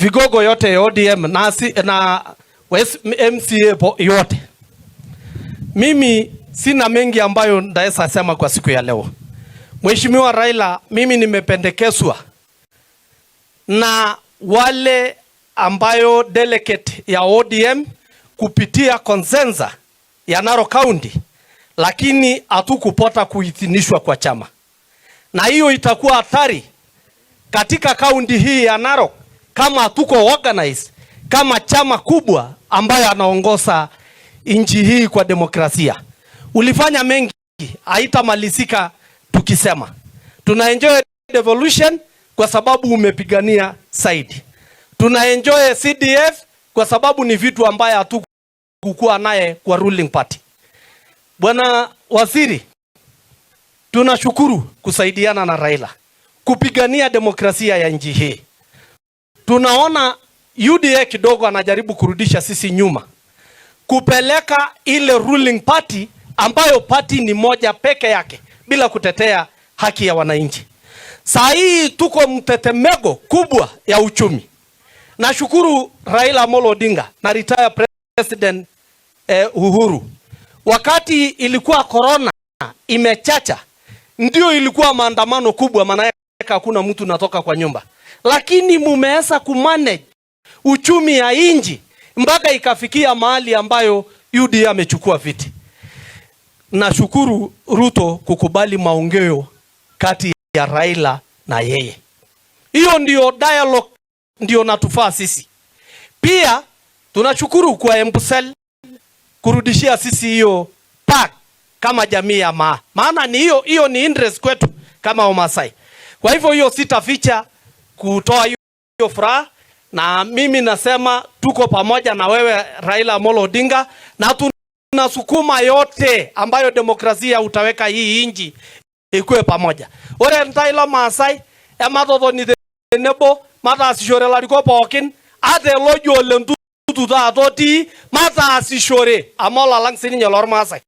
vigogo yote ya ODM na MCA yote. Mimi sina mengi ambayo ndaweza sema kwa siku ya leo. Mheshimiwa Raila, mimi nimependekezwa na wale ambayo delegate ya ODM kupitia consensus ya Narok County, lakini hatukupata kuidhinishwa kwa chama. Na hiyo itakuwa hatari katika kaunti hii ya Narok kama hatuko organize kama chama kubwa ambayo anaongoza nchi hii kwa demokrasia. Ulifanya mengi, haitamalizika tukisema. Tuna enjoy devolution kwa sababu umepigania side. Tuna enjoy CDF kwa sababu ni vitu ambaye hatukukuwa naye kwa ruling party. Bwana Waziri, tunashukuru kusaidiana na Raila kupigania demokrasia ya nchi hii. Tunaona UDA kidogo anajaribu kurudisha sisi nyuma, kupeleka ile ruling party ambayo party ni moja peke yake bila kutetea haki ya wananchi. Saa hii tuko mtetemeko kubwa ya uchumi. Nashukuru Raila Amolo Odinga na retire president Uhuru. Wakati ilikuwa corona imechacha, ndio ilikuwa maandamano kubwa, maana hakuna mtu natoka kwa nyumba. Lakini mumeweza kumanage uchumi ya nchi mpaka ikafikia mahali ambayo UDA amechukua viti. Nashukuru Ruto kukubali maongeo kati ya Raila na yeye. Hiyo ndio dialogue ndio natufaa sisi. Pia tunashukuru kwa Embusel kurudishia sisi hiyo park kama jamii ya maana ni hiyo ni interest kwetu kama Maasai. Kwa hivyo hiyo sitaficha kutoa hiyo furaha, na mimi nasema tuko pamoja na wewe Raila Amolo Odinga, na tunasukuma yote ambayo demokrasia utaweka hii nchi ikuwe pamoja. Ore ntaila Maasai ematoto ni nebo mata asishore lariko pookin ate lojo lentutu taatoti mata asishore amola lang sininye lor Maasai.